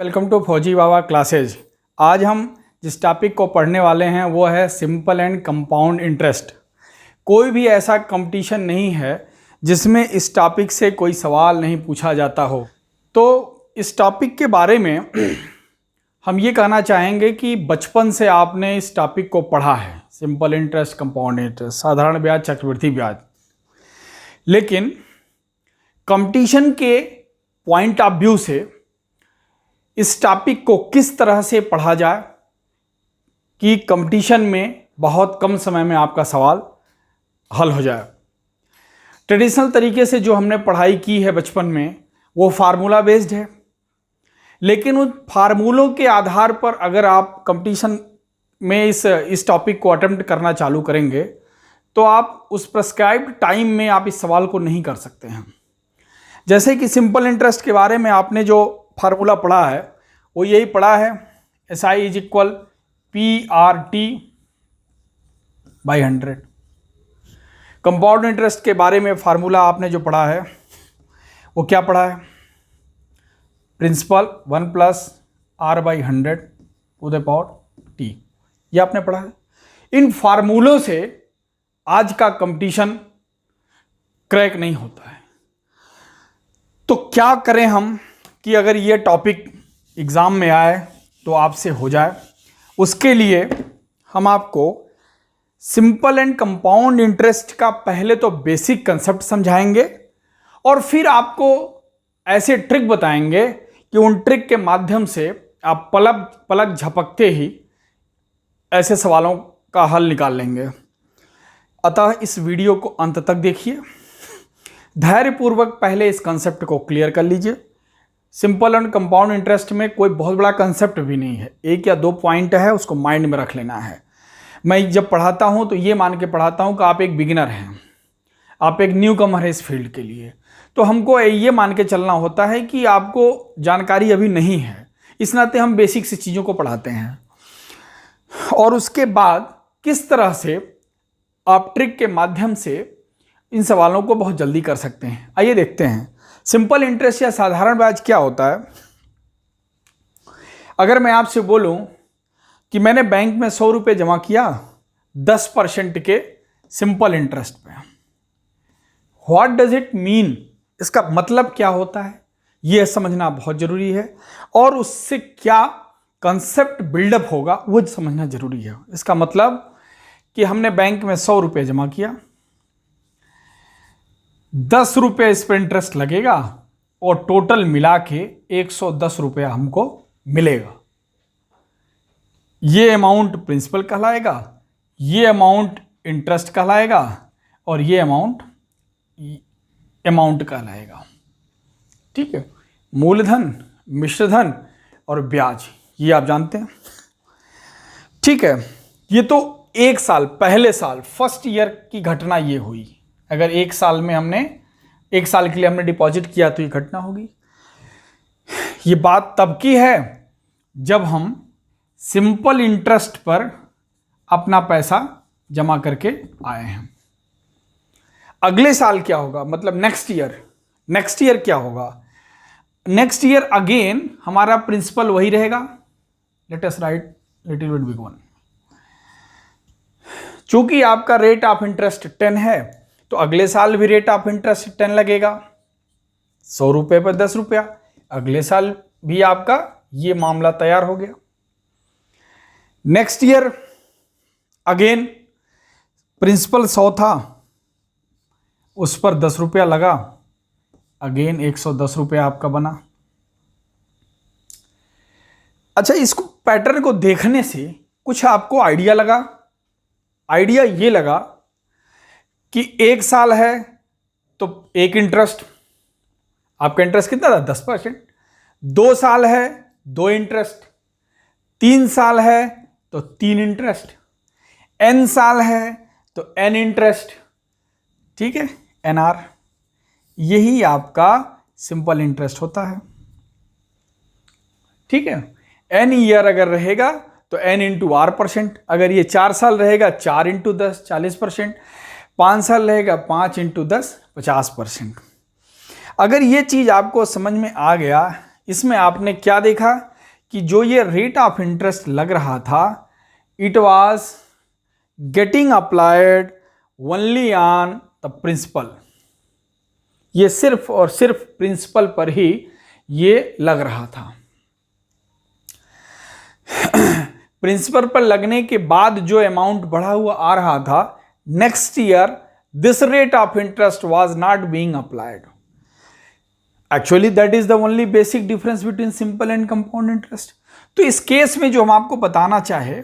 Welcome to फौजी बाबा classes. आज हम जिस टॉपिक को पढ़ने वाले हैं वो है सिंपल एंड कंपाउंड इंटरेस्ट। कोई भी ऐसा कंपटीशन नहीं है जिसमें इस टॉपिक से कोई सवाल नहीं पूछा जाता हो। तो इस टॉपिक के बारे में हम ये कहना चाहेंगे कि बचपन से आपने इस टॉपिक को पढ़ा है, सिंपल इंटरेस्ट, कंपाउंड इंटरेस्ट, साधारण ब्याज, चक्रवृद्धि ब्याज। लेकिन कंपटीशन के पॉइंट ऑफ व्यू से इस टॉपिक को किस तरह से पढ़ा जाए कि कंपटीशन में बहुत कम समय में आपका सवाल हल हो जाए। ट्रेडिशनल तरीके से जो हमने पढ़ाई की है बचपन में वो फार्मूला बेस्ड है, लेकिन उन फार्मूलों के आधार पर अगर आप कंपटीशन में इस टॉपिक को अटेम्प्ट करना चालू करेंगे तो आप उस प्रेस्क्राइब्ड टाइम में आप इस सवाल को नहीं कर सकते हैं। जैसे कि सिंपल इंटरेस्ट के बारे में आपने जो फार्मूला पढ़ा है वो यही पढ़ा है, SI is equal PRT by 100। Compound interest के बारे में फार्मूला आपने जो पढ़ा है वो क्या पढ़ा है, principal 1 plus R by 100 to the power T, ये आपने पढ़ा है। इन फार्मूलों से आज का कंपटीशन क्रैक नहीं होता है। तो क्या करें हम कि अगर ये टॉपिक एग्ज़ाम में आए तो आपसे हो जाए। उसके लिए हम आपको सिंपल एंड कंपाउंड इंटरेस्ट का पहले तो बेसिक कंसेप्ट समझाएंगे और फिर आपको ऐसे ट्रिक बताएंगे कि उन ट्रिक के माध्यम से आप पलक झपकते ही ऐसे सवालों का हल निकाल लेंगे। अतः इस वीडियो को अंत तक देखिए, धैर्यपूर्वक पहले इस कंसेप्ट को क्लियर कर लीजिए। सिंपल एंड कंपाउंड इंटरेस्ट में कोई बहुत बड़ा कंसेप्ट भी नहीं है, एक या दो पॉइंट है, उसको माइंड में रख लेना है। मैं जब पढ़ाता हूं तो ये मान के पढ़ाता हूं कि आप एक बिगिनर हैं, आप एक न्यू कमर है इस फील्ड के लिए, तो हमको ये मान के चलना होता है कि आपको जानकारी अभी नहीं है। इस नाते हम बेसिक से चीज़ों को पढ़ाते हैं और उसके बाद किस तरह से आप ट्रिक के माध्यम से इन सवालों को बहुत जल्दी कर सकते हैं। आइए देखते हैं सिंपल इंटरेस्ट या साधारण ब्याज क्या होता है। अगर मैं आपसे बोलूं कि मैंने बैंक में 100 रुपये जमा किया 10% के सिंपल इंटरेस्ट पे, व्हाट डज इट मीन, इसका मतलब क्या होता है यह समझना बहुत जरूरी है और उससे क्या कंसेप्ट बिल्डअप होगा वो समझना जरूरी है। इसका मतलब कि हमने बैंक में 100 रुपये जमा किया, 10 रुपये इस पर इंटरेस्ट लगेगा और टोटल मिला के 110 रुपया हमको मिलेगा। ये अमाउंट प्रिंसिपल कहलाएगा, ये अमाउंट इंटरेस्ट कहलाएगा और ये अमाउंट कहलाएगा। ठीक है, मूलधन, मिश्रधन और ब्याज ये आप जानते हैं। ठीक है, ये तो एक साल पहले साल फर्स्ट ईयर की घटना ये हुई। अगर एक साल के लिए हमने डिपॉजिट किया तो ये घटना होगी। ये बात तब की है जब हम सिंपल इंटरेस्ट पर अपना पैसा जमा करके आए हैं। अगले साल क्या होगा, मतलब नेक्स्ट ईयर क्या होगा, नेक्स्ट ईयर अगेन हमारा प्रिंसिपल वही रहेगा। Let us right little bit big one. चूंकि आपका रेट ऑफ इंटरेस्ट 10 है तो अगले साल भी रेट ऑफ इंटरेस्ट 10 लगेगा। 100 रुपये पर 10 रुपया, अगले साल भी आपका ये मामला तैयार हो गया। नेक्स्ट ईयर अगेन प्रिंसिपल 100 था, उस पर 10 रुपया लगा, अगेन 110 रुपया आपका बना। अच्छा, इसको पैटर्न को देखने से कुछ आपको आइडिया ये लगा कि एक साल है तो एक इंटरेस्ट, आपका इंटरेस्ट कितना था 10%, 2 साल है 2 इंटरेस्ट, 3 साल है तो 3 इंटरेस्ट, n साल है तो n इंटरेस्ट। ठीक है, NR, यही आपका सिंपल इंटरेस्ट होता है। ठीक है, n ईयर अगर रहेगा तो n इंटू R%, अगर ये 4 साल रहेगा 4 इंटू 10 40%, 5 साल रहेगा 5 इंटू 10 50%। अगर ये चीज़ आपको समझ में आ गया, इसमें आपने क्या देखा कि जो ये रेट ऑफ इंटरेस्ट लग रहा था, it was getting applied only on the principal. ये सिर्फ और सिर्फ प्रिंसिपल पर ही ये लग रहा था। प्रिंसिपल पर लगने के बाद जो अमाउंट बढ़ा हुआ आ रहा था, next year this rate of interest was not being applied. Actually that is the only basic difference between simple and compound interest. तो इस केस में जो हम आपको बताना चाहे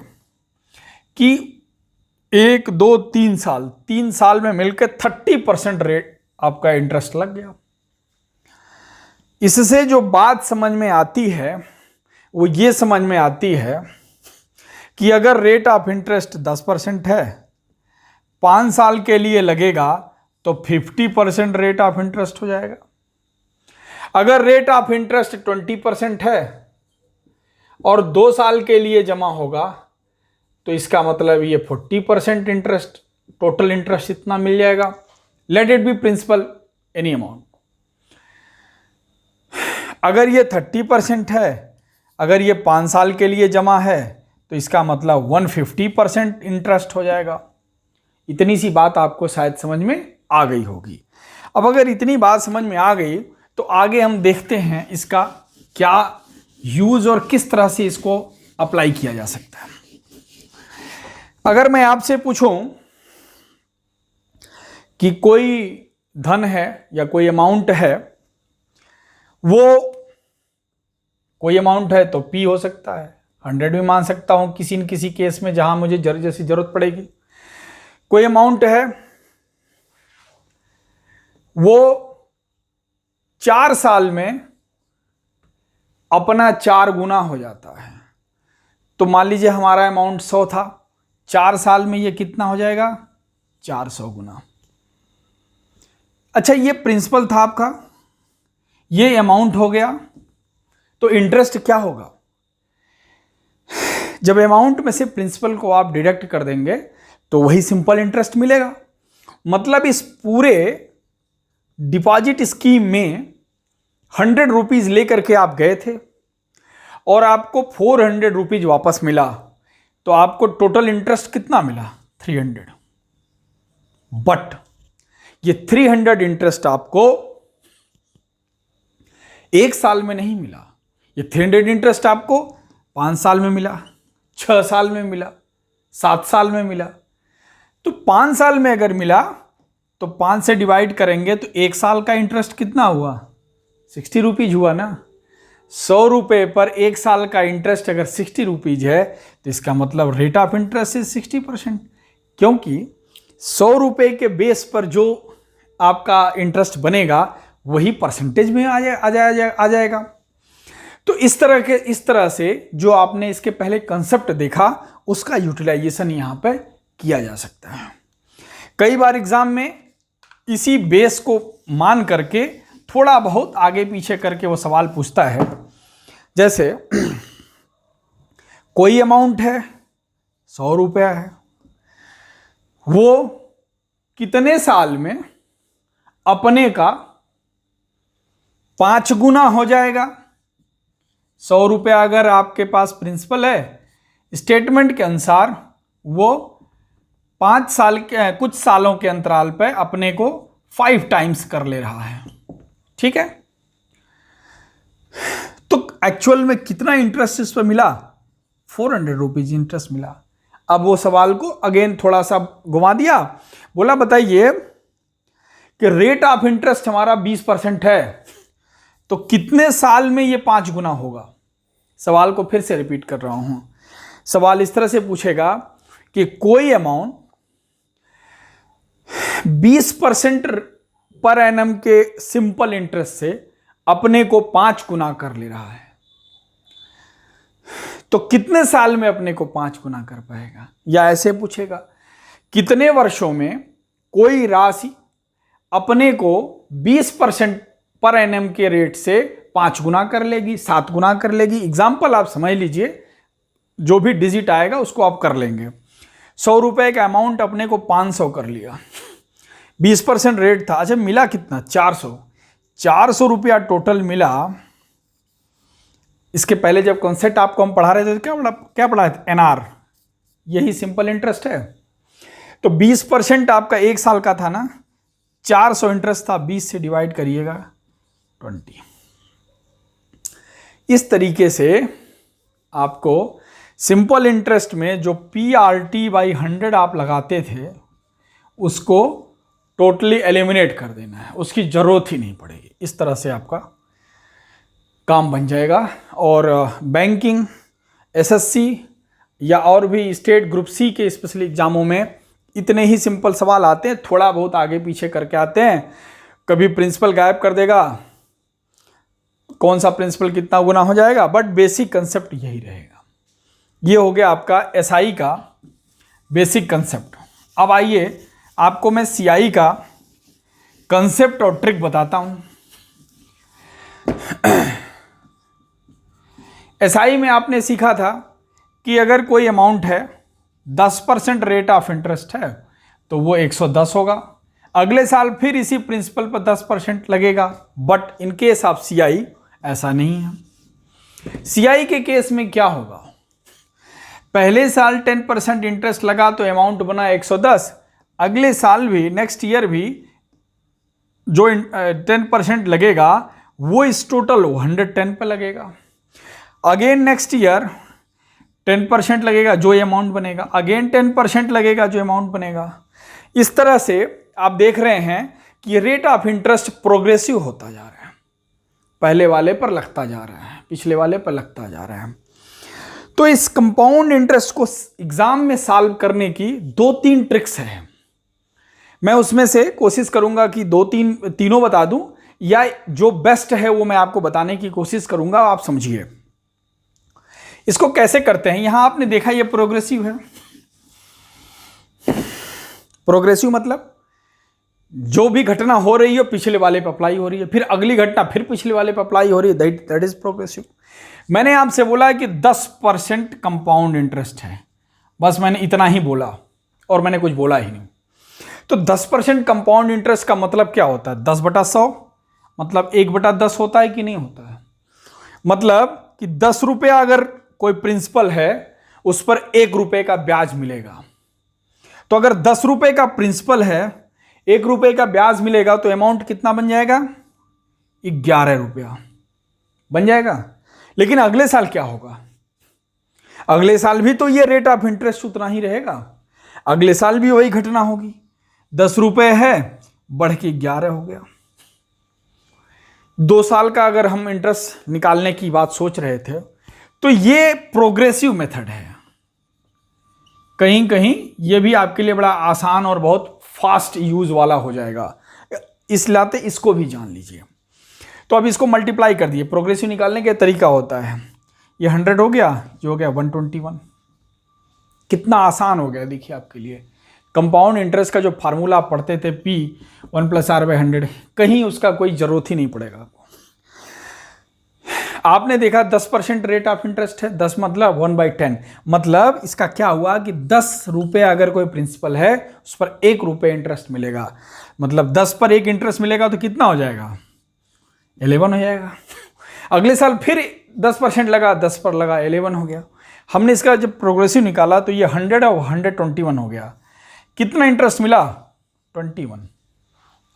कि 1, 2, 3 साल में मिलकर 30% रेट आपका इंटरेस्ट लग गया। इससे जो बात समझ में आती है वो ये समझ में आती है कि अगर रेट ऑफ इंटरेस्ट 10% है, 5 साल के लिए लगेगा तो 50% रेट ऑफ इंटरेस्ट हो जाएगा। अगर रेट ऑफ इंटरेस्ट 20% है और 2 साल के लिए जमा होगा तो इसका मतलब ये 40% इंटरेस्ट, टोटल इंटरेस्ट इतना मिल जाएगा। Let it be principal any amount. अगर ये 30% है, अगर ये 5 साल के लिए जमा है तो इसका मतलब 150% इंटरेस्ट हो जाएगा। इतनी सी बात आपको शायद समझ में आ गई होगी। अब अगर इतनी बात समझ में आ गई तो आगे हम देखते हैं इसका क्या यूज और किस तरह से इसको अप्लाई किया जा सकता है। अगर मैं आपसे पूछूं कि कोई धन है या कोई अमाउंट है, वो कोई अमाउंट है तो P हो सकता है, 100 भी मान सकता हूं किसी न किसी केस में जहां मुझे जैसी जरूरत पड़ेगी। कोई अमाउंट है वो 4 साल में अपना 4 गुना हो जाता है। तो मान लीजिए हमारा अमाउंट 100 था, 4 साल में ये कितना हो जाएगा? 400 गुना। अच्छा, ये प्रिंसिपल था आपका, ये अमाउंट हो गया, तो इंटरेस्ट क्या होगा? जब अमाउंट में से प्रिंसिपल को आप डिडक्ट कर देंगे तो वही सिंपल इंटरेस्ट मिलेगा। मतलब इस पूरे डिपॉजिट स्कीम में 100 रुपीज लेकर के आप गए थे और आपको 400 रुपीज वापस मिला, तो आपको टोटल इंटरेस्ट कितना मिला? 300। बट ये 300 इंटरेस्ट आपको 1 साल में नहीं मिला। ये 300 इंटरेस्ट आपको 5 साल में मिला, 6 साल में मिला, 7 साल में मिला। तो 5 साल में अगर मिला तो 5 से डिवाइड करेंगे तो 1 साल का इंटरेस्ट कितना हुआ? 60 रुपीज हुआ ना। 100 रुपये पर 1 साल का इंटरेस्ट अगर 60 रुपीज है तो इसका मतलब रेट ऑफ इंटरेस्ट इज 60%, क्योंकि 100 रुपये के बेस पर जो आपका इंटरेस्ट बनेगा वही परसेंटेज में आ जाएगा। तो इस तरह से जो आपने इसके पहले कंसेप्ट देखा उसका यूटिलाइजेशन यहाँ पे किया जा सकता है। कई बार एग्जाम में इसी बेस को मान करके थोड़ा बहुत आगे पीछे करके वो सवाल पूछता है। जैसे कोई अमाउंट है 100 रुपया है, वो कितने साल में अपने का 5 गुना हो जाएगा? 100 रुपया अगर आपके पास प्रिंसिपल है, स्टेटमेंट के अनुसार वो 5 साल के कुछ सालों के अंतराल पे अपने को 5 टाइम्स कर ले रहा है। ठीक है, तो एक्चुअल में कितना इंटरेस्ट इस पर मिला? 400 रुपीज इंटरेस्ट मिला। अब वो सवाल को अगेन थोड़ा सा घुमा दिया, बोला बताइए कि रेट ऑफ इंटरेस्ट हमारा 20% है, तो कितने साल में ये 5 गुना होगा? सवाल को फिर से रिपीट कर रहा हूं। सवाल इस तरह से पूछेगा कि कोई अमाउंट 20% पर एनम के सिंपल इंटरेस्ट से अपने को 5 गुना कर ले रहा है, तो कितने साल में अपने को 5 गुना कर पाएगा? या ऐसे पूछेगा कितने वर्षों में कोई राशि अपने को 20% पर एनम के रेट से 5 गुना कर लेगी, 7 गुना कर लेगी। एग्जाम्पल आप समझ लीजिए, जो भी डिजिट आएगा उसको आप कर लेंगे। 100 रुपए का अमाउंट अपने को 500 कर लिया, 20% रेट था। अच्छा, मिला कितना? 400 रुपया टोटल मिला। इसके पहले जब कॉन्सेप्ट आपको हम पढ़ा रहे थे तो क्या पढ़ा था? एनआर, यही सिंपल इंटरेस्ट है। तो 20% आपका एक साल का था ना, 400 इंटरेस्ट था, 20 से डिवाइड करिएगा 20। इस तरीके से आपको सिंपल इंटरेस्ट में जो PRT/100 आप लगाते थे उसको टोटली एलिमिनेट कर देना है, उसकी ज़रूरत ही नहीं पड़ेगी। इस तरह से आपका काम बन जाएगा। और बैंकिंग, SSC या और भी स्टेट ग्रुप सी के स्पेशली एग्जामों में इतने ही सिंपल सवाल आते हैं, थोड़ा बहुत आगे पीछे करके आते हैं। कभी प्रिंसिपल गायब कर देगा, कौन सा प्रिंसिपल कितना गुना हो जाएगा, बट बेसिक कंसेप्ट यही रहेगा। ये हो गया आपका SI का बेसिक कंसेप्ट। अब आइए आपको मैं CI का कंसेप्ट और ट्रिक बताता हूं। SI में आपने सीखा था कि अगर कोई अमाउंट है 10% रेट ऑफ इंटरेस्ट है तो वो 110 होगा, अगले साल फिर इसी प्रिंसिपल पर 10% लगेगा। But in case of CI ऐसा नहीं है। CI के केस में क्या होगा, पहले साल 10% इंटरेस्ट लगा तो अमाउंट बना 110, अगले साल भी नेक्स्ट ईयर भी जो 10% लगेगा वो इस टोटल 110 पे लगेगा। अगेन नेक्स्ट ईयर 10% लगेगा जो अमाउंट बनेगा, अगेन 10% लगेगा जो अमाउंट बनेगा। इस तरह से आप देख रहे हैं कि रेट ऑफ इंटरेस्ट प्रोग्रेसिव होता जा रहा है, पहले वाले पर लगता जा रहा है, पिछले वाले पर लगता जा रहा है। तो इस कंपाउंड इंटरेस्ट को एग्जाम में सॉल्व करने की 2-3 ट्रिक्स हैं। मैं उसमें से कोशिश करूंगा कि तीनों बता दूं, या जो बेस्ट है वो मैं आपको बताने की कोशिश करूंगा, आप समझिए। इसको कैसे करते हैं, यहां आपने देखा ये प्रोग्रेसिव है। प्रोग्रेसिव मतलब जो भी घटना हो रही है पिछले वाले पर अप्लाई हो रही है, फिर अगली घटना फिर पिछले वाले पर अप्लाई हो रही है, दैट इज प्रोग्रेसिव। मैंने आपसे बोला है कि 10% कंपाउंड इंटरेस्ट है, बस मैंने इतना ही बोला और मैंने कुछ बोला ही नहीं। तो 10% कंपाउंड इंटरेस्ट का मतलब क्या होता है, 10/100 मतलब 1/10 होता है कि नहीं होता है। मतलब कि 10 रुपया अगर कोई प्रिंसिपल है उस पर 1 रुपये का ब्याज मिलेगा। तो अगर 10 रुपये का प्रिंसिपल है, 1 रुपये का ब्याज मिलेगा, तो अमाउंट कितना बन जाएगा, 11 रुपया बन जाएगा। लेकिन अगले साल क्या होगा, अगले साल भी तो ये रेट ऑफ इंटरेस्ट उतना ही रहेगा, अगले साल भी वही घटना होगी। 10 रुपये है बढ़ के 11 हो गया। 2 साल का अगर हम इंटरेस्ट निकालने की बात सोच रहे थे तो ये प्रोग्रेसिव मेथड है। कहीं कहीं ये भी आपके लिए बड़ा आसान और बहुत फास्ट यूज वाला हो जाएगा, इसलिए इसको भी जान लीजिए। तो अब इसको मल्टीप्लाई कर दिए, प्रोग्रेसिव निकालने का तरीका होता है, ये 100 हो गया, जो हो गया 121। कितना आसान हो गया देखिए आपके लिए। कंपाउंड इंटरेस्ट का जो फार्मूला आप पढ़ते थे P 1 + R/100, कहीं उसका कोई ज़रूरत ही नहीं पड़ेगा आपको। आपने देखा 10% रेट ऑफ इंटरेस्ट है, 10 मतलब 1/10, मतलब इसका क्या हुआ कि 10 रुपये अगर कोई प्रिंसिपल है उस पर 1 रुपये इंटरेस्ट मिलेगा, मतलब 10 पर 1 इंटरेस्ट मिलेगा तो कितना हो जाएगा, 11 हो जाएगा। अगले साल फिर 10% लगा, 10 पर लगा, 11 हो गया। हमने इसका जब प्रोग्रेसिव निकाला तो ये 100 और 121 हो गया। कितना इंटरेस्ट मिला, 21।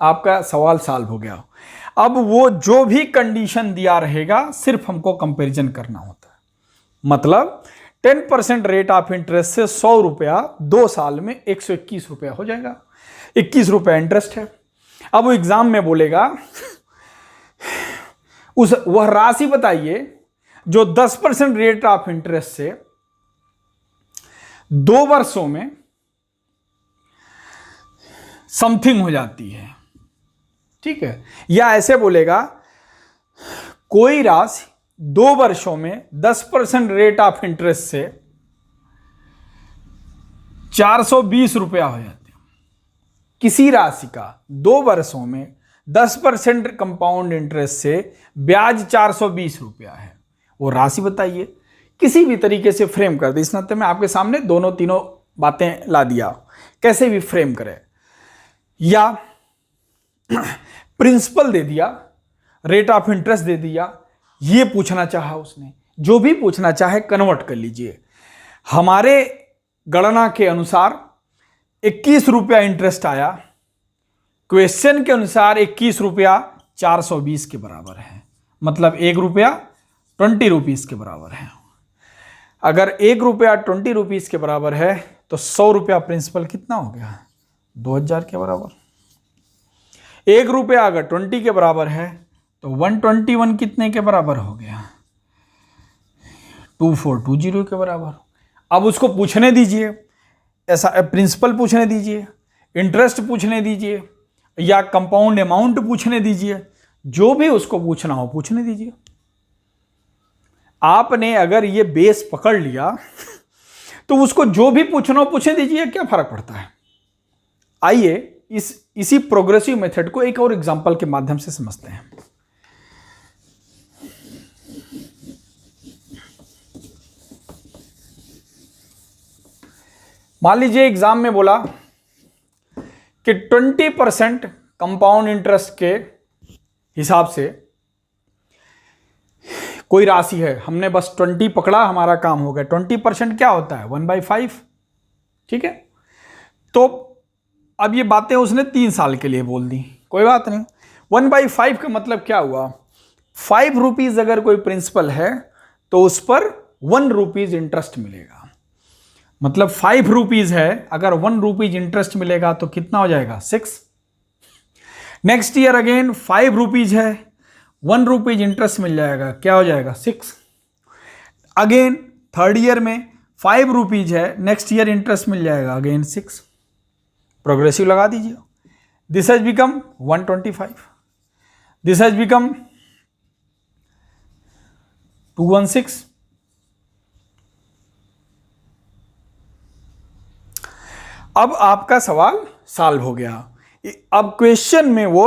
आपका सवाल सॉल्व हो गया। अब वो जो भी कंडीशन दिया रहेगा सिर्फ हमको कंपैरिजन करना होता है। मतलब 10% रेट ऑफ इंटरेस्ट से 100 रुपया 2 साल में 121 रुपया हो जाएगा, 21 रुपया इंटरेस्ट है। अब वो एग्जाम में बोलेगा वह राशि बताइए जो 10% रेट ऑफ इंटरेस्ट से 2 वर्षों में समथिंग हो जाती है, ठीक है। या ऐसे बोलेगा कोई राशि 2 वर्षों में 10% रेट ऑफ इंटरेस्ट से 420 रुपया हो जाते हैं। किसी राशि का 2 वर्षों में 10% कंपाउंड इंटरेस्ट से ब्याज 420 रुपया है, वो राशि बताइए। किसी भी तरीके से फ्रेम कर दे। इस नाते मैं आपके सामने दोनों तीनों बातें ला दिया, कैसे भी फ्रेम करें। या प्रिंसिपल दे दिया, रेट ऑफ इंटरेस्ट दे दिया, ये पूछना चाहा उसने, जो भी पूछना चाहे कन्वर्ट कर लीजिए। हमारे गणना के अनुसार 21 रुपया इंटरेस्ट आया, क्वेश्चन के अनुसार 21 रुपया 420 के बराबर है, मतलब 1 रुपया 20 रुपीज़ के बराबर है। अगर 1 रुपया 20 रुपीज़ के बराबर है तो 100 रुपया प्रिंसिपल कितना हो गया, 2000 के बराबर। 1 रुपया अगर 20 के बराबर है तो 121 कितने के बराबर हो गया, 2420 के बराबर। अब उसको पूछने दीजिए, ऐसा प्रिंसिपल पूछने दीजिए, इंटरेस्ट पूछने दीजिए, या कंपाउंड अमाउंट पूछने दीजिए, जो भी उसको पूछना हो पूछने दीजिए। आपने अगर ये बेस पकड़ लिया तो उसको जो भी पूछना हो पूछने दीजिए, क्या फर्क पड़ता है। आइए इसी प्रोग्रेसिव मेथड को एक और एग्जांपल के माध्यम से समझते हैं। मान लीजिए एग्जाम में बोला कि 20% कंपाउंड इंटरेस्ट के हिसाब से कोई राशि है, हमने बस 20 पकड़ा, हमारा काम हो गया। 20% क्या होता है, 1/5, ठीक है। तो अब ये बातें उसने 3 साल के लिए बोल दी, कोई बात नहीं। 1/5 का मतलब क्या हुआ, 5 रुपीज़ अगर कोई प्रिंसिपल है तो उस पर 1 रुपीज़ इंटरेस्ट मिलेगा। मतलब 5 रुपीज़ है, अगर 1 रुपीज़ इंटरेस्ट मिलेगा तो कितना हो जाएगा, 6। नेक्स्ट ईयर अगेन 5 रुपीज़ है, 1 रुपीज़ इंटरेस्ट मिल जाएगा, क्या हो जाएगा, 6। अगेन थर्ड ईयर में 5 रुपीज़ है, नेक्स्ट ईयर इंटरेस्ट मिल जाएगा, अगेन 6। प्रोग्रेसिव लगा दीजिए। This has become 125, this has become 216। अब आपका सवाल सॉल्व हो गया। अब क्वेश्चन में वो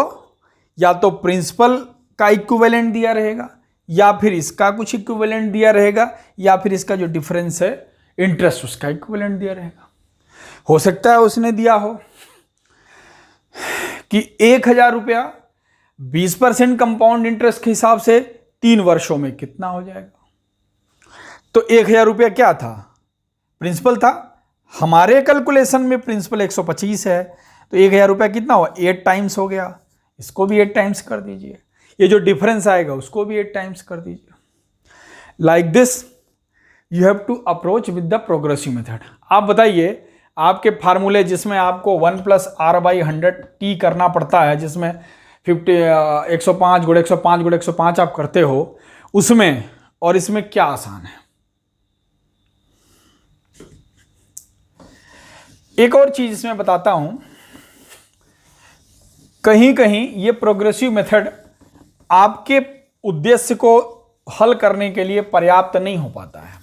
या तो प्रिंसिपल का इक्विवेलेंट दिया रहेगा, या फिर इसका कुछ इक्विवेलेंट दिया रहेगा, या फिर इसका जो डिफरेंस है इंटरेस्ट उसका इक्विवेलेंट दिया रहेगा। हो सकता है उसने दिया हो कि 1000 रुपया 20% कंपाउंड इंटरेस्ट के हिसाब से 3 वर्षों में कितना हो जाएगा। तो 1000 रुपया क्या था, प्रिंसिपल था। हमारे कैलकुलेशन में प्रिंसिपल 125 है, तो 1000 रुपया कितना हुआ, 8 टाइम्स हो गया। इसको भी 8 टाइम्स कर दीजिए, ये जो डिफरेंस आएगा उसको भी 8 टाइम्स कर दीजिए। Like this you have to approach with the progressive method. आप बताइए, आपके फार्मूले जिसमें आपको 1 + r/100t करना पड़ता है, जिसमें 105 × 105 × 105 आप करते हो, उसमें और इसमें क्या आसान है। एक और चीज इसमें बताता हूं, कहीं कहीं ये प्रोग्रेसिव मेथड आपके उद्देश्य को हल करने के लिए पर्याप्त नहीं हो पाता है।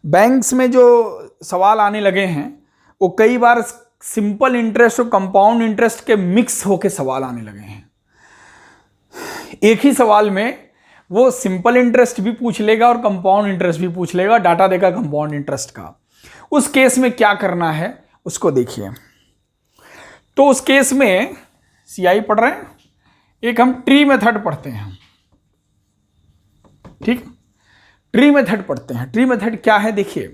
बैंक्स में जो सवाल आने लगे हैं वो कई बार सिंपल इंटरेस्ट और कंपाउंड इंटरेस्ट के मिक्स होके सवाल आने लगे हैं। एक ही सवाल में वो सिंपल इंटरेस्ट भी पूछ लेगा और कंपाउंड इंटरेस्ट भी पूछ लेगा, डाटा देगा कंपाउंड इंटरेस्ट का। उस केस में क्या करना है उसको देखिए। तो उस केस में CI पढ़ रहे हैं, एक हम ट्री मेथड पढ़ते हैं, ठीक, ट्री मेथड पढ़ते हैं। ट्री मेथड क्या है देखिए,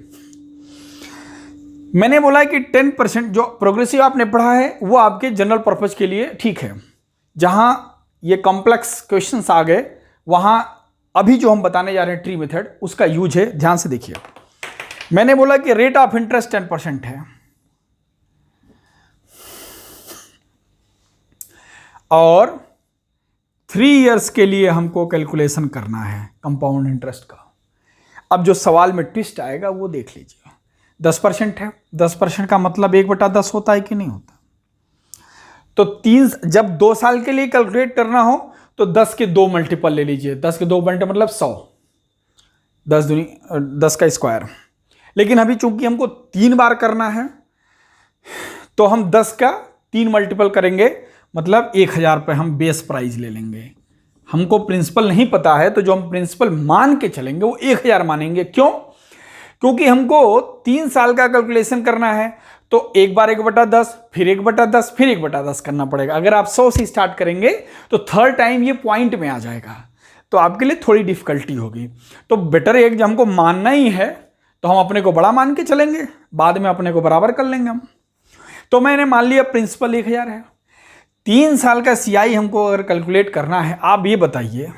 मैंने बोला है कि 10% जो प्रोग्रेसिव आपने पढ़ा है वो आपके जनरल पर्पज के लिए ठीक है। जहां ये कॉम्प्लेक्स क्वेश्चंस आ गए वहां अभी जो हम बताने जा रहे हैं ट्री मेथड, उसका यूज है। ध्यान से देखिए, मैंने बोला कि रेट ऑफ इंटरेस्ट 10% है और 3 इयर्स के लिए हमको कैलकुलेशन करना है कंपाउंड इंटरेस्ट का। अब जो सवाल में ट्विस्ट आएगा वो देख लीजिए। 10% है, 10% का मतलब 1/10 होता है कि नहीं होता। तो जब 2 साल के लिए कैलकुलेट करना हो तो 10 के 2 मल्टीपल ले लीजिए। 10 के 2 मल्टीपल मतलब 100, 10 का स्क्वायर। लेकिन अभी चूंकि हमको 3 बार करना है तो हम 10 का 3 मल्टीपल करेंगे, मतलब 1000 पे हम बेस प्राइस ले लेंगे। हमको प्रिंसिपल नहीं पता है तो जो हम प्रिंसिपल मान के चलेंगे वो 1000 मानेंगे। क्यों? क्योंकि हमको 3 साल का कैलकुलेशन करना है तो एक बार 1/10, फिर 1/10, फिर 1/10 करना पड़ेगा। अगर आप 100 से स्टार्ट करेंगे तो थर्ड टाइम ये पॉइंट में आ जाएगा। तो आपके लिए थोड़ी डिफिकल्टी होगी। तो बेटर एक जब हमको मानना ही है तो हम अपने को बड़ा मान के चलेंगे, बाद में अपने को बराबर कर लेंगे हम। तो मैंने मान लिया प्रिंसिपल 1000 है, 3 साल का CI हमको अगर कैलकुलेट करना है, आप ये बताइए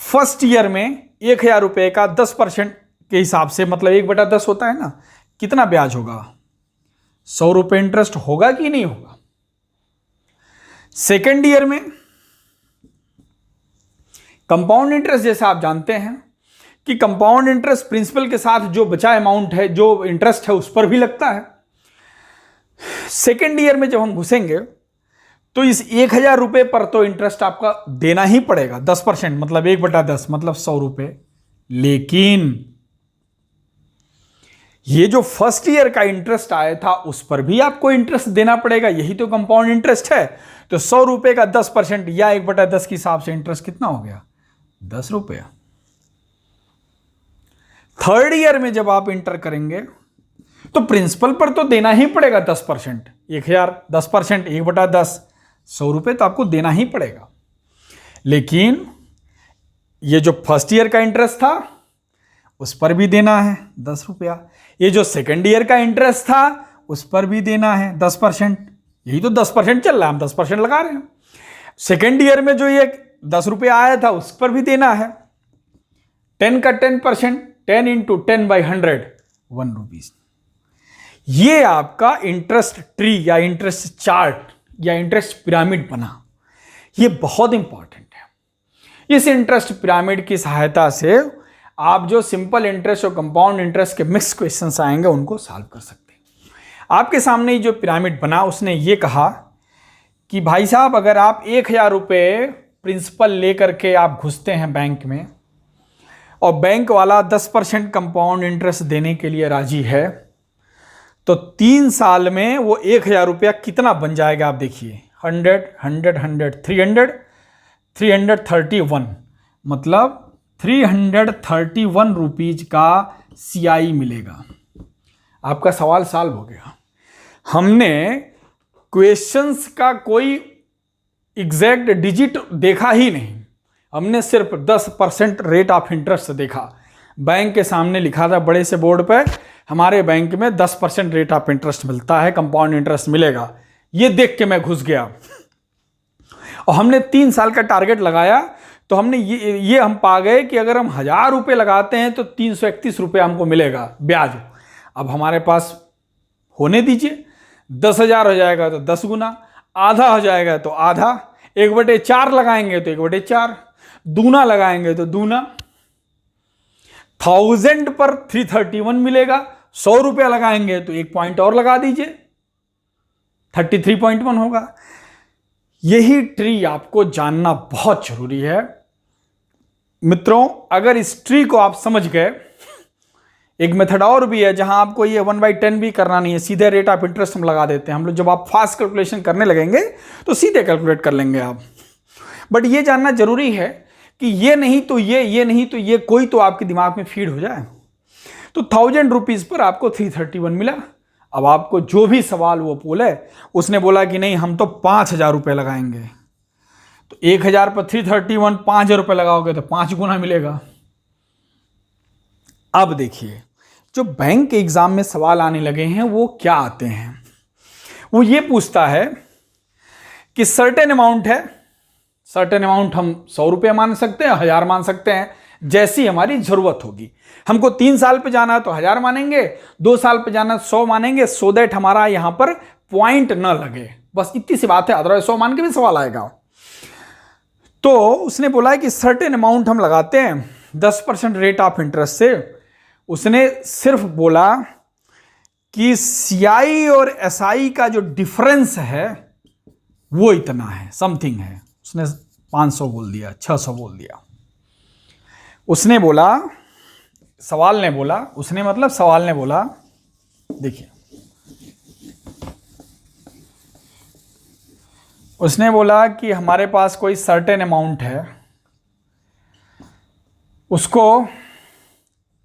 फर्स्ट ईयर में 1000 रुपये का 10% के हिसाब से, मतलब 1/10 होता है ना, कितना ब्याज होगा? 100 रुपये इंटरेस्ट होगा कि नहीं होगा? सेकेंड ईयर में कंपाउंड इंटरेस्ट, जैसे आप जानते हैं कि कंपाउंड इंटरेस्ट प्रिंसिपल के साथ जो बचा अमाउंट है, जो इंटरेस्ट है, उस पर भी लगता है। सेकेंड ईयर में जब हम घुसेंगे तो इस 1000 रुपये पर तो इंटरेस्ट आपका देना ही पड़ेगा 10%, मतलब 1/10 मतलब 100 रुपये। लेकिन ये जो फर्स्ट ईयर का इंटरेस्ट आया था उस पर भी आपको इंटरेस्ट देना पड़ेगा, यही तो कंपाउंड इंटरेस्ट है। तो 100 रुपये का 10% या 1/10 के हिसाब से इंटरेस्ट कितना हो गया? 10 रुपये। थर्ड ईयर में जब आप इंटर करेंगे तो प्रिंसिपल पर तो देना ही पड़ेगा 10%, 1000 10% 1/10 100 रुपये तो आपको देना ही पड़ेगा। लेकिन ये जो फर्स्ट ईयर का इंटरेस्ट था उस पर भी देना है 10 रुपया, ये जो सेकेंड ईयर का इंटरेस्ट था उस पर भी देना है 10%, यही तो 10% चल रहा है, हम 10% लगा रहे हैं। सेकेंड ईयर में जो ये 10 रुपया आया था उस पर भी देना है 10 का 10%, 10 × 10/100 1 रुपीज। ये आपका इंटरेस्ट ट्री या इंटरेस्ट चार्ट या इंटरेस्ट पिरामिड बना, ये बहुत इंपॉर्टेंट है। इस इंटरेस्ट पिरामिड की सहायता से आप जो सिंपल इंटरेस्ट और कंपाउंड इंटरेस्ट के मिक्स क्वेश्चंस आएंगे उनको सॉल्व कर सकते हैं। आपके सामने ही जो पिरामिड बना उसने ये कहा कि भाई साहब, अगर आप 1000 रुपये प्रिंसिपल लेकर के आप घुसते हैं बैंक में और बैंक वाला 10% कंपाउंड इंटरेस्ट देने के लिए राजी है, तो 3 साल में वो 1000 रुपया कितना बन जाएगा? आप देखिए 100 100 100 300 331, मतलब 331 रुपीज का CI मिलेगा। आपका सवाल सॉल्व हो गया। हमने क्वेश्चंस का कोई एग्जैक्ट डिजिट देखा ही नहीं, हमने सिर्फ 10% रेट ऑफ इंटरेस्ट देखा। बैंक के सामने लिखा था बड़े से बोर्ड पर, हमारे बैंक में 10% रेट ऑफ इंटरेस्ट मिलता है, कंपाउंड इंटरेस्ट मिलेगा। ये देख के मैं घुस गया और हमने 3 साल का टारगेट लगाया। तो हमने ये हम पा गए कि अगर हम 1000 रुपये लगाते हैं तो 331 रुपये हमको मिलेगा ब्याज। अब हमारे पास होने दीजिए, 10,000 हो जाएगा तो 10 गुना, आधा हो जाएगा तो आधा, 1/4 लगाएंगे तो 1/4, दूना लगाएंगे तो दूना। 1000 पर 331 मिलेगा, 100 रुपया लगाएंगे तो 1 पॉइंट और लगा दीजिए, 33.1 होगा। यही ट्री आपको जानना बहुत जरूरी है मित्रों। अगर इस ट्री को आप समझ गए, एक मेथड और भी है जहां आपको ये 1/10 भी करना नहीं है, सीधे रेट ऑफ इंटरेस्ट हम लगा देते हैं हम लोग। जब आप फास्ट कैलकुलेशन करने लगेंगे तो सीधे कैलकुलेट कर लेंगे आप। बट ये जानना जरूरी है कि ये नहीं तो ये नहीं तो ये, कोई तो आपके दिमाग में फीड हो जाए। तो 1000 रुपीज पर आपको 331 मिला। अब आपको जो भी सवाल वो बोले, उसने बोला कि नहीं हम तो 5000 रुपये लगाएंगे, तो 1000 पर 331, 5000 रुपये लगाओगे तो 5 गुना मिलेगा। अब देखिए, जो बैंक के एग्जाम में सवाल आने लगे हैं वो क्या आते हैं, वो ये पूछता है कि सर्टेन अमाउंट है, सर्टेन अमाउंट हम 100 रुपये मान सकते हैं, 1000 मान सकते हैं, जैसी हमारी जरूरत होगी। हमको 3 साल पे जाना है तो 1000 मानेंगे, 2 साल पे जाना 100 मानेंगे, सो दैट हमारा यहां पर पॉइंट न लगे, बस इतनी सी बात है। अदरवाइज 100 मान के भी सवाल आएगा। तो उसने बोला है कि सर्टेन अमाउंट हम लगाते हैं 10% रेट ऑफ इंटरेस्ट से। उसने सिर्फ बोला कि CI और SI का जो डिफरेंस है वो इतना है, समथिंग है। उसने 500 बोल दिया, 600 बोल दिया। उसने बोला, सवाल ने बोला, उसने मतलब सवाल ने बोला, देखिए उसने बोला कि हमारे पास कोई सर्टेन अमाउंट है, उसको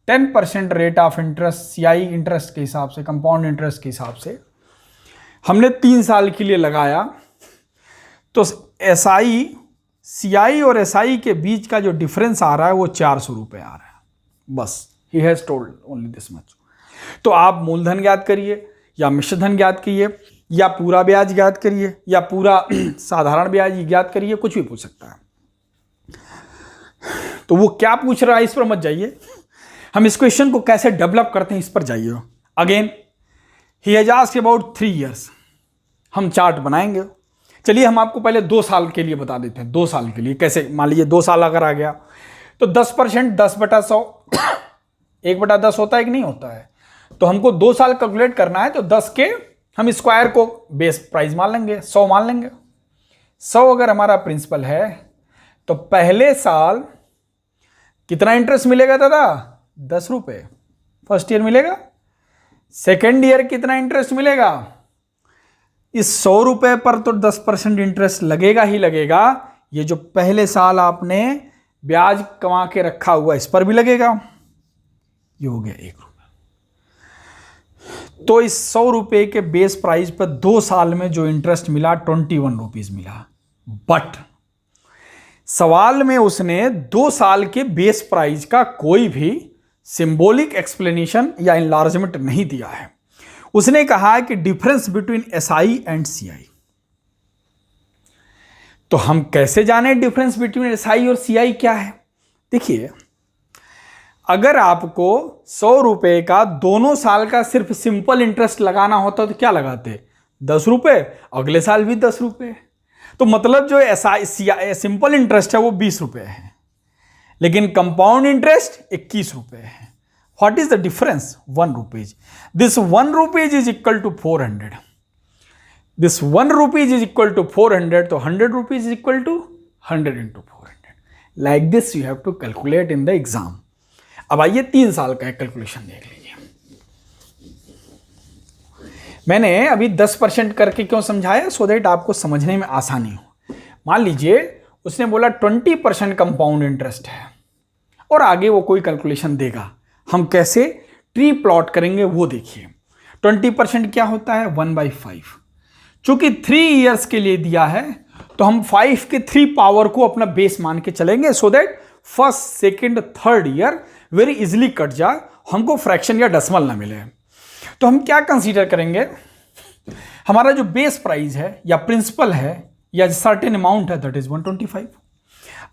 10% rate of interest CI interest के हिसाब से, कंपाउंड इंटरेस्ट के हिसाब से हमने 3 साल के लिए लगाया, तो SI CI और SI के बीच का जो डिफरेंस आ रहा है वो 400 रुपये आ रहा है, बस। He has told only this much. तो आप मूलधन ज्ञात करिए या मिश्रधन ज्ञात करिए या पूरा ब्याज ज्ञात करिए या पूरा साधारण ब्याज ज्ञात करिए, कुछ भी पूछ सकता है। तो वो क्या पूछ रहा है इस पर मत जाइए, हम इस क्वेश्चन को कैसे डेवलप करते हैं इस पर जाइए। Again he has asked about 3 years। हम चार्ट बनाएंगे। चलिए हम आपको पहले 2 साल के लिए बता देते हैं। 2 साल के लिए कैसे, मान लीजिए 2 साल अगर आ गया तो 10%, 10/100 1/10 होता है कि नहीं होता है। तो हमको 2 साल कैलकुलेट करना है, तो 10 के हम स्क्वायर को बेस प्राइस मान लेंगे, 100 मान लेंगे। 100 अगर हमारा प्रिंसिपल है तो पहले साल कितना इंटरेस्ट मिलेगा दादा? 10 रुपये फर्स्ट ईयर मिलेगा। सेकेंड ईयर कितना इंटरेस्ट मिलेगा? इस 100 रुपये पर तो 10% इंटरेस्ट लगेगा ही लगेगा। ये जो पहले साल आपने ब्याज कमा के रखा हुआ इस पर भी लगेगा। ये हो गया 1 रुपया। तो इस 100 रुपये के बेस प्राइस पर 2 साल में जो इंटरेस्ट मिला 21 रुपीज मिला। बट सवाल में उसने 2 साल के बेस प्राइस का कोई भी सिंबॉलिक एक्सप्लेनेशन या इनलार्जमेंट नहीं दिया है। उसने कहा है कि difference between SI and CI। तो हम कैसे जाने डिफरेंस बिटवीन SI और CI क्या है? देखिए, अगर आपको 100 रुपये का दोनों साल का सिर्फ सिंपल इंटरेस्ट लगाना होता तो क्या लगाते? 10 रुपये, अगले साल भी 10 रुपये। तो मतलब जो SI सिंपल इंटरेस्ट है वो 20 रुपये है, लेकिन कंपाउंड इंटरेस्ट 21 रुपये है। What is the difference? 1 rupees. This 1 rupees is equal to 400। This 1 rupees is equal to 400, तो 100 rupees is equal to 100 into 400। Like this you have to calculate in the exam. अब आइए 3 साल का calculation देख लीजिए। मैंने अभी 10% करके क्यों समझाया? सो दैट आपको समझने में आसानी हो। मान लीजिए उसने बोला 20% कंपाउंड इंटरेस्ट है और आगे वो कोई कैलकुलेशन देगा। हम कैसे ट्री प्लॉट करेंगे वो देखिए। 20% क्या होता है? 1/5। चूंकि 3 years के लिए दिया है तो हम 5 के 3 पावर को अपना बेस मान के चलेंगे, so that first, second, third year very easily cut जाए, हमको फ्रैक्शन या डेसिमल ना मिले। तो हम क्या कंसीडर करेंगे? हमारा जो बेस प्राइस है या प्रिंसिपल है या सर्टेन अमाउंट है, दैट इज 125।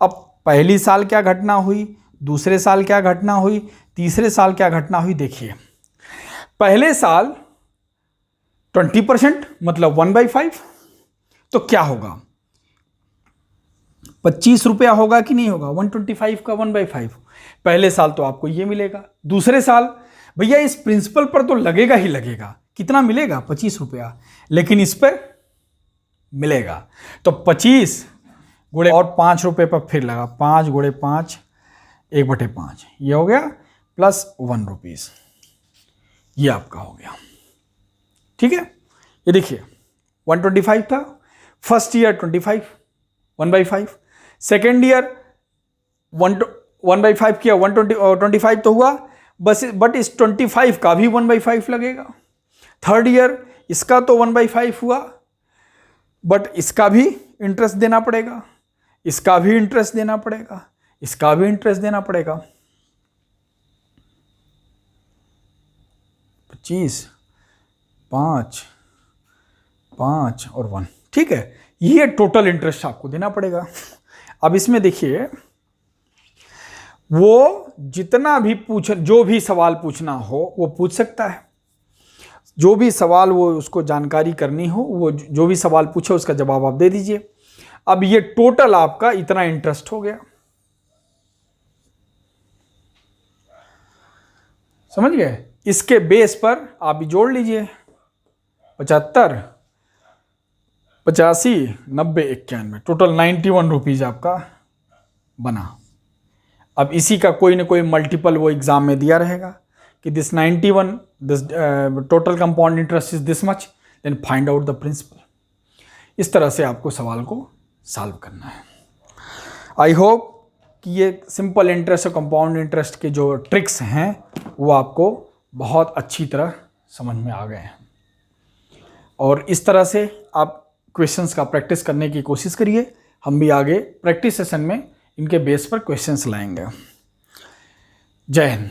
अब पहली साल क्या घटना हुई, दूसरे साल क्या घटना हुई, तीसरे साल क्या घटना हुई? देखिए, पहले साल 20% मतलब 1/5, तो क्या होगा? 25 रुपया होगा कि नहीं होगा? 125 का 1/5 पहले साल तो आपको ये मिलेगा। दूसरे साल भैया इस प्रिंसिपल पर तो लगेगा ही लगेगा। कितना मिलेगा? 25 रुपया, लेकिन इस पर मिलेगा तो 25 गुणे और 5 रुपये पर फिर लगा, 5 गुणे 5 1/5, ये हो गया प्लस 1 रुपीज, ये आपका हो गया। ठीक है, ये देखिए 125 था, फर्स्ट ईयर 25 1/5, सेकेंड ईयर 1/5 किया, 125 तो हुआ बस, बट इस 25 का भी 1/5 लगेगा। थर्ड ईयर इसका तो 1/5 हुआ, बट इसका भी इंटरेस्ट देना पड़ेगा, इसका भी इंटरेस्ट देना पड़ेगा, इसका भी इंटरेस्ट देना पड़ेगा। 25, 5, 5 और 1, ठीक है, ये टोटल इंटरेस्ट आपको देना पड़ेगा। अब इसमें देखिए, वो जितना भी जो भी सवाल पूछना हो वो पूछ सकता है। जो भी सवाल वो उसको जानकारी करनी हो, वो जो भी सवाल पूछे उसका जवाब आप दे दीजिए। अब ये टोटल आपका इतना इंटरेस्ट हो गया, समझ गए? इसके बेस पर आप भी जोड़ लीजिए, 75, 85, 90, 91, टोटल 91 रुपीज आपका बना। अब इसी का कोई ना कोई मल्टीपल वो एग्जाम में दिया रहेगा कि this 91, this total compound interest is this much, then find out the principal. इस तरह से आपको सवाल को सॉल्व करना है। आई होप कि ये सिंपल इंटरेस्ट और कंपाउंड इंटरेस्ट के जो ट्रिक्स हैं वो आपको बहुत अच्छी तरह समझ में आ गए हैं, और इस तरह से आप क्वेश्चंस का प्रैक्टिस करने की कोशिश करिए। हम भी आगे प्रैक्टिस सेशन में इनके बेस पर क्वेश्चंस लाएंगे। जय हिंद।